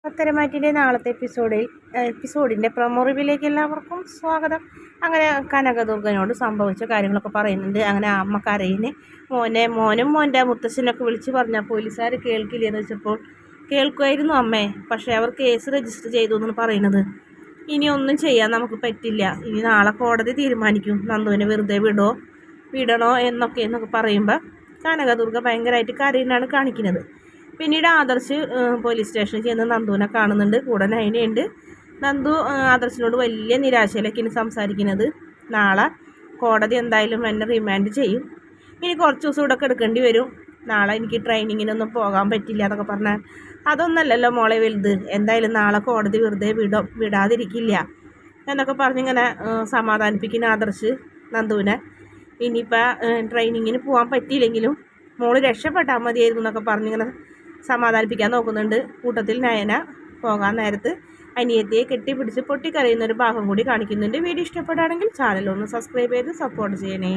പത്തരമാറ്റിൻ്റെ നാളത്തെ എപ്പിസോഡിൻ്റെ പ്രൊമോ റിവ്യൂയിലേക്ക് എല്ലാവർക്കും സ്വാഗതം. അങ്ങനെ കനകദുർഗനോട് സംഭവിച്ച കാര്യങ്ങളൊക്കെ പറയുന്നുണ്ട്. അങ്ങനെ അമ്മ കരയിന് മോനും മോൻ്റെ മുത്തശ്ശനൊക്കെ വിളിച്ച് പറഞ്ഞാൽ പോലീസുകാർ കേൾക്കില്ലെന്ന് വെച്ചപ്പോൾ കേൾക്കുമായിരുന്നു അമ്മേ, പക്ഷേ അവർ കേസ് രജിസ്റ്റർ ചെയ്തു എന്നാണ് പറയുന്നത്. ഇനി ഒന്നും ചെയ്യാൻ നമുക്ക് പറ്റില്ല, ഇനി നാളെ കോടതി തീരുമാനിക്കും നന്ദുവിനെ വെറുതെ വിടണോ എന്നൊക്കെ പറയുമ്പോൾ കനകദുർഗ ഭയങ്കരമായിട്ട് കരയുന്നതാണ് കാണിക്കുന്നത്. പിന്നീട് ആദർശ് പോലീസ് സ്റ്റേഷനിൽ ചെന്ന് നന്ദുവിനെ കാണുന്നുണ്ട്. കൂടെ നയനയുണ്ട്. നന്ദു ആദർശിനോട് വലിയ നിരാശയിലേക്കാണ് സംസാരിക്കുന്നത്. നാളെ കോടതി എന്തായാലും എന്നെ റിമാൻഡ് ചെയ്യും, ഇനി കുറച്ച് ദിവസം ഇവിടെ എടുക്കേണ്ടി വരും, നാളെ എനിക്ക് ട്രെയിനിങ്ങിനൊന്നും പോകാൻ പറ്റില്ല എന്നൊക്കെ പറഞ്ഞാൽ അതൊന്നല്ലല്ലോ മോളെ വലുത്, എന്തായാലും നാളെ കോടതി വെറുതെ വിടാതിരിക്കില്ല എന്നൊക്കെ പറഞ്ഞിങ്ങനെ സമാധാനിപ്പിക്കുന്ന ആദർശ് നന്ദുവിനെ. ഇനിയിപ്പോൾ ട്രെയിനിങ്ങിന് പോകാൻ പറ്റിയില്ലെങ്കിലും മോള് രക്ഷപ്പെട്ടാൽ മതിയായിരുന്നു എന്നൊക്കെ പറഞ്ഞിങ്ങനെ സമാധാനിപ്പിക്കാൻ നോക്കുന്നുണ്ട്. കൂട്ടത്തിൽ നയന പോകാൻ നേരത്ത് അനിയത്തിയെ കെട്ടിപ്പിടിച്ച് പൊട്ടിക്കരയുന്നൊരു ഭാഗം കൂടി കാണിക്കുന്നുണ്ട്. വീഡിയോ ഇഷ്ടപ്പെടുകയാണെങ്കിൽ ചാനൽ ഒന്ന് സബ്സ്ക്രൈബ് ചെയ്ത് സപ്പോർട്ട് ചെയ്യണേ.